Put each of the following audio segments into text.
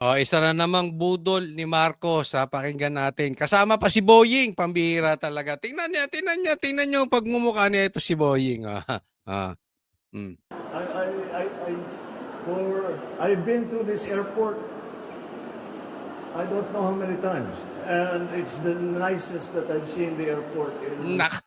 Oh, isa na namang budol ni Marcos, pakinggan natin. Kasama pa si Boying, pambihira talaga. Tingnan niyo ang pagmumukha niya ito si Boying. Ah, mm. I, I've been to this airport, I don't know how many times. And it's the nicest that I've seen the airport in. Nak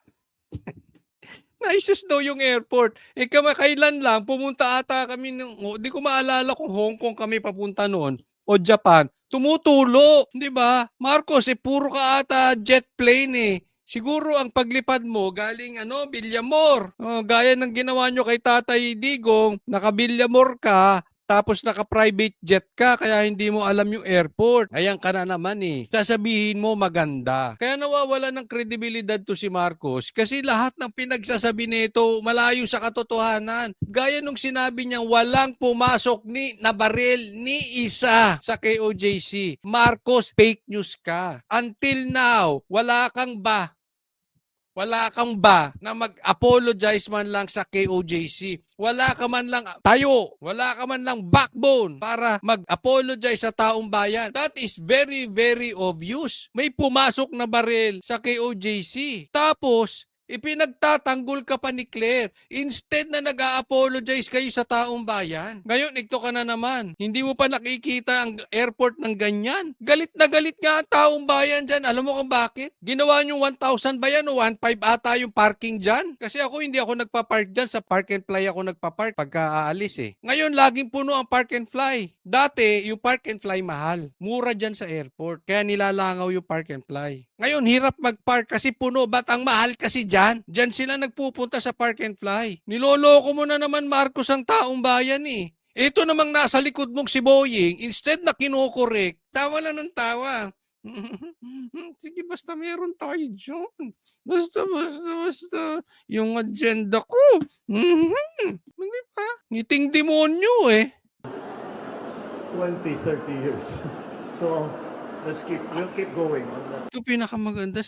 Nicest daw yung airport. Kailan lang, pumunta ata kami, di ko maalala kung Hong Kong kami papunta noon o Japan. Tumutulo, di ba? Marcos, puro ka ata jet plane eh. Siguro ang paglipad mo galing Villamor. Gaya ng ginawa nyo kay Tatay Digong, naka Villamor ka, tapos naka-private jet ka kaya hindi mo alam yung airport. Ayan ka na naman eh. Sasabihin mo maganda. Kaya nawawala ng kredibilidad to si Marcos kasi lahat ng pinagsasabi nito malayo sa katotohanan. Gaya nung sinabi niyang walang pumasok na baril ni isa sa KOJC. Marcos, fake news ka. Until now, wala kang na mag-apologize man lang sa KOJC? Wala ka man lang tayo, wala ka man lang backbone para mag-apologize sa taong bayan. That is very, very obvious. May pumasok na baril sa KOJC. Tapos, ipinagtatanggol ka pa ni Claire. Instead na nag-a-apologize kayo sa taong bayan. Ngayon, ito ka na naman. Hindi mo pa nakikita ang airport ng ganyan. Galit na galit nga ang taong bayan dyan. Alam mo kung bakit? Ginawa nyo 1,000 ba yan o 1,500 ata yung parking dyan? Kasi hindi ako nagpa-park dyan. Sa park and fly ako nagpa-park pagka aalis eh. Ngayon, laging puno ang park and fly. Dati, yung park and fly mahal. Mura dyan sa airport. Kaya nilalangaw yung park and fly. Ngayon, hirap mag-park kasi puno. Ba't ang mahal kasi dyan? Dyan sila nagpupunta sa park and fly. Niloloko mo na naman, Marcos, ang taong bayan eh. Ito namang nasa likod mong si Boying, instead na kinokorek, tawa lang ng tawa. Sige, basta meron tayo dyan. Basta. Yung agenda ko. Hindi pa. Ngiting demonyo eh. 20, 30 years. So, we'll keep going on that. Ito pinakamaganda.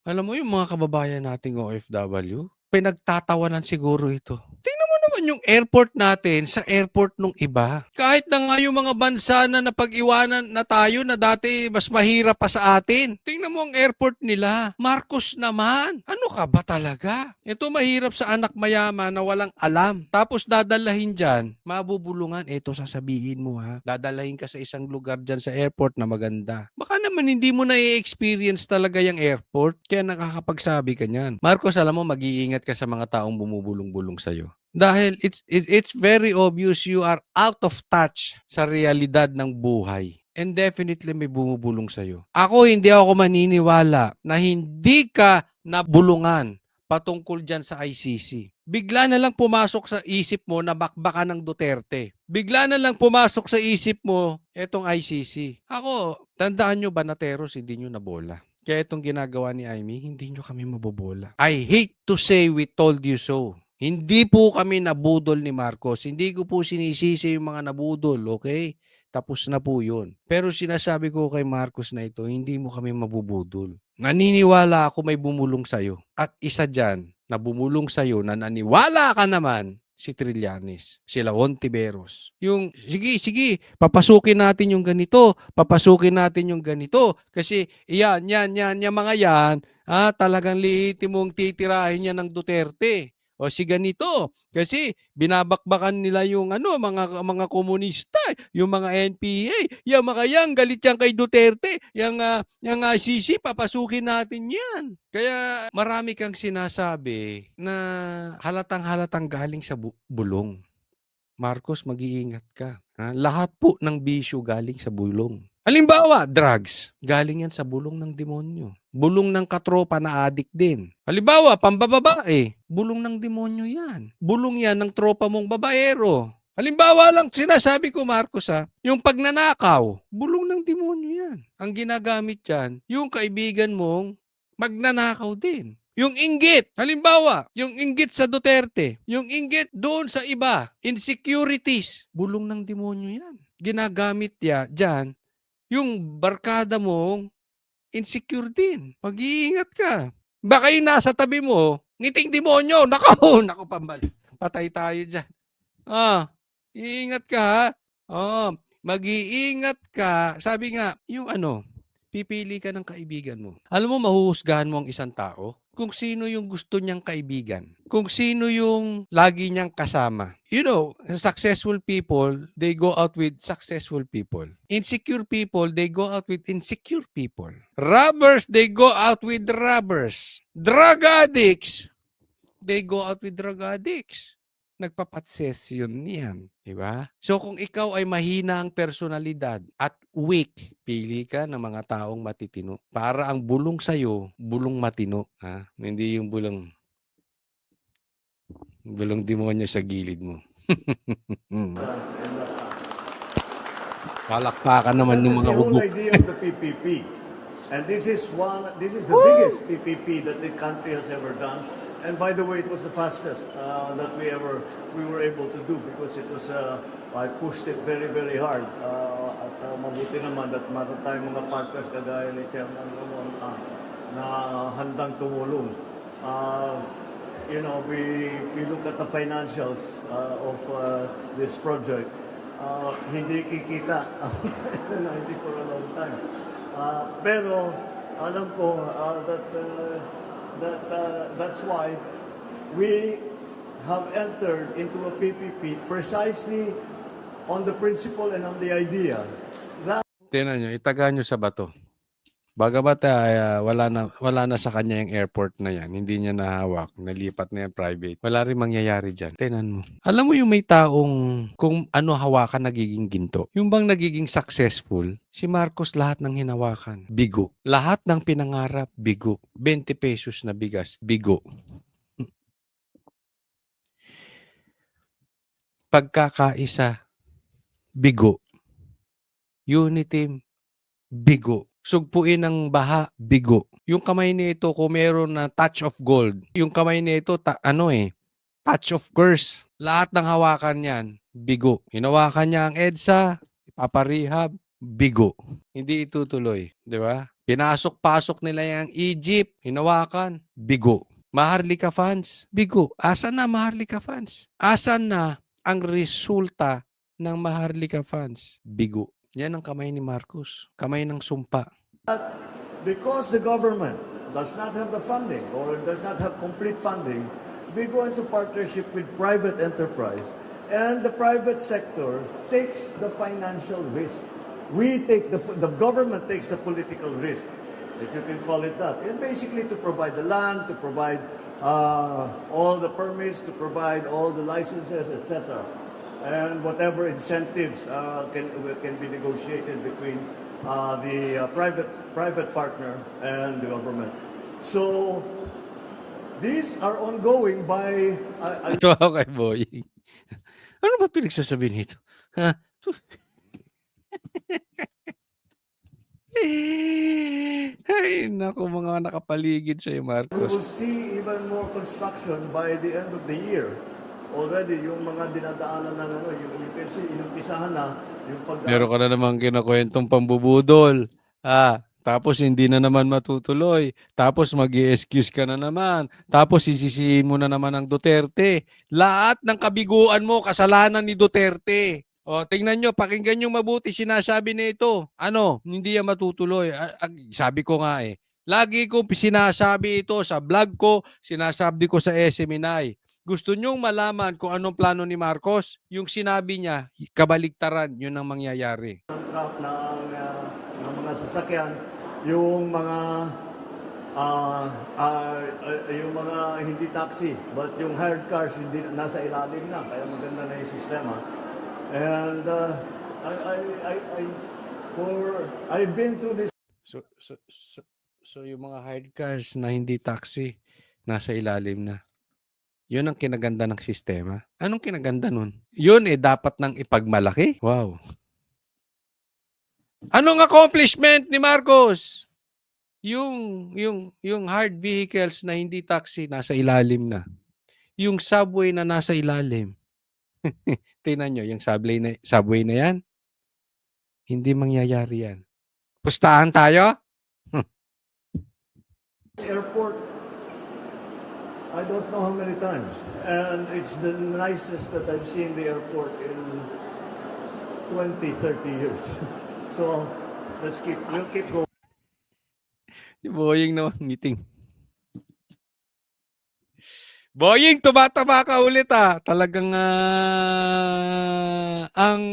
Alam mo yung mga kababayan nating OFW, pinagtatawanan siguro ito. Tingnan mo naman yung airport natin sa airport nung iba. Kahit na nga yung mga bansa na napag-iwanan na tayo na dati mas mahirap pa sa atin. Tingnan mo ang airport nila. Marcos naman. Ano ka ba talaga? Ito mahirap sa anak mayaman na walang alam. Tapos dadalahin dyan, mabubulungan. Ito sasabihin mo ha. Dadalahin ka sa isang lugar dyan sa airport na maganda. Baka naman hindi mo na i-experience talaga yung airport. Kaya nakakapagsabi ka niyan. Marcos, alam mo, mag-iingat ka sa mga taong bumubulong-bulong sa'yo. Dahil it's very obvious you are out of touch sa realidad ng buhay. And definitely may bumubulong sa'yo. Hindi ako maniniwala na hindi ka nabulungan patungkol dyan sa ICC. Bigla na lang pumasok sa isip mo na bakbakan ng Duterte. Bigla na lang pumasok sa isip mo etong ICC. Tandaan nyo ba na Teros, hindi nyo nabola. Kaya itong ginagawa ni Amy, hindi nyo kami mabobola. I hate to say we told you so. Hindi po kami nabudol ni Marcos. Hindi ko po sinisisi yung mga nabudol, okay? Tapos na po yun. Pero sinasabi ko kay Marcos na ito, hindi mo kami mabubudol. Naniniwala ako may bumulong sa'yo. At isa dyan na bumulong sa'yo na naniwala ka naman, si Trillanes, sila Ontiveros. Yung, sige, papasukin natin yung ganito, kasi yan, mga yan, talagang lihitin mong titirahin yan ng Duterte. O si ganito, kasi binabakbakan nila yung mga komunista, yung mga NPA, yung mga yan, galit yan kay Duterte, yung ICC, papasukin natin yan. Kaya marami kang sinasabi na halatang galing sa bulong. Marcos, mag-iingat ka. Lahat po ng bisyo galing sa bulong. Halimbawa, drugs. Galing yan sa bulong ng demonyo. Bulong ng katropa na adik din. Halimbawa, pambababae. Bulong ng demonyo yan. Bulong yan ng tropa mong babaero. Halimbawa lang, sinasabi ko Marcos yung pagnanakaw. Bulong ng demonyo yan. Ang ginagamit yan, yung kaibigan mong magnanakaw din. Yung inggit, halimbawa, yung inggit sa Duterte, yung inggit doon sa iba, insecurities, bulong ng demonyo yan. Ginagamit dyan, yung barkada mong insecure din. Mag-iingat ka. Baka yung nasa tabi mo, ngiting demonyo, nako pambal. Patay tayo dyan. Iingat ka ha. Oo, mag-iingat ka. Sabi nga, yung ano, pipili ka ng kaibigan mo. Alam mo, mahuhusgahan mo ang isang tao kung sino yung gusto niyang kaibigan. Kung sino yung lagi niyang kasama. You know, successful people, they go out with successful people. Insecure people, they go out with insecure people. Robbers, they go out with robbers. Drug addicts, they go out with drug addicts. Nagpapatses yun niyan. Diba? So kung ikaw ay mahina ang personalidad at weak, pili ka ng mga taong matitino. Para ang bulong sa'yo, bulong matino. Ha? Hindi yung bulong demonyo sa gilid mo. Palakpakan naman That ng is mga the whole ubo. idea of the PPP. And this is the biggest PPP that the country has ever done. And by the way, it was the fastest that we were able to do because it was, I pushed it very, very hard. At mabuti naman that meron tayong mga partners kagaya ni Chairman Ramon na handang tumulong. You know, we look at the financials of this project. Hindi kikita NIC for a long time. Pero alam ko that's why we have entered into a PPP precisely on the principle and on the idea that Tingnan nyo, itaga nyo sa bato. Bagamat wala na sa kanya yung airport na yan, hindi niya nahawak, nalipat na yan private. Wala rin mangyayari dyan. Tingnan mo. Alam mo yung may taong kung ano hawakan nagiging ginto. Yung bang nagiging successful, si Marcos lahat ng hinawakan, bigo. Lahat ng pinangarap, bigo. 20 pesos na bigas, bigo. Pagkakaisa, bigo. Unity, bigo. Sugpuin ng baha, bigo. Yung kamay nito kung meron na touch of gold, yung kamay nito touch of curse. Lahat ng hawakan niyan, bigo. Hinawakan niya ang EDSA, ipaparehab, bigo. Hindi itutuloy, di ba? Pinasok-pasok nila yung Egypt, hinawakan, bigo. Maharlika funds, bigo. Asan na Maharlika funds? Asan na ang resulta ng Maharlika funds? Bigo. Yan ang kamay ni Marcos. Kamay ng sumpa. because the government does not have the funding or does not have complete funding, we go into partnership with private enterprise, and the private sector takes the financial risk. The government takes the political risk, if you can call it that. And basically to provide the land, to provide all the permits, to provide all the licenses, etc. And whatever incentives can be negotiated between the private partner and the government. So these are ongoing by Ito ako kay Boying. Ano ba pinagsasabi nito? Ha? Ay, naku, mga nakapaligid sa'yo, we Marcos. will see even more construction by the end of the year. Already yung mga dinadaanan ng you can see inumpisahan na yung Meron ka na naman kinakwentong pambubudol. Tapos hindi na naman matutuloy. Tapos mag-i-excuse ka na naman. Tapos sisisihin mo na naman ang Duterte. Lahat ng kabiguan mo, kasalanan ni Duterte. O, tingnan nyo, pakinggan nyo mabuti sinasabi nito. Ano, hindi yan matutuloy. Sabi ko nga lagi kong sinasabi ito sa vlog ko, sinasabi ko sa SMNI. Gusto nyong malaman kung anong plano ni Marcos? Yung sinabi niya, kabaligtaran, yun ang mangyayari. truck ng mga sasakyan, yung mga yung mga hindi taxi, but yung hired cars hindi nasa ilalim na, kaya maganda na yung sistema. And I've been through this. So yung mga hired cars na hindi taxi, nasa ilalim na. Yun ang kinaganda ng sistema. Anong kinaganda nun? Yun dapat nang ipagmalaki. Wow. Anong accomplishment ni Marcos? Yung hard vehicles na hindi taxi, nasa ilalim na. Yung subway na nasa ilalim. Tingnan nyo, yung subway na yan, hindi mangyayari yan. Pustahan tayo? Airport I don't know how many times. And it's the nicest that I've seen the airport in 20, 30 years. So we'll keep going. Si Boying naman meeting. Boying, tumatama ka ulit Talagang ang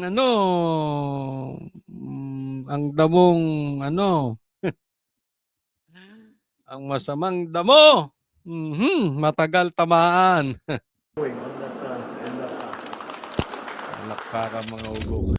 ano, ang damong ano, ang masamang damo. Matagal tamaan. On that, in that task. Anak para mga ugo.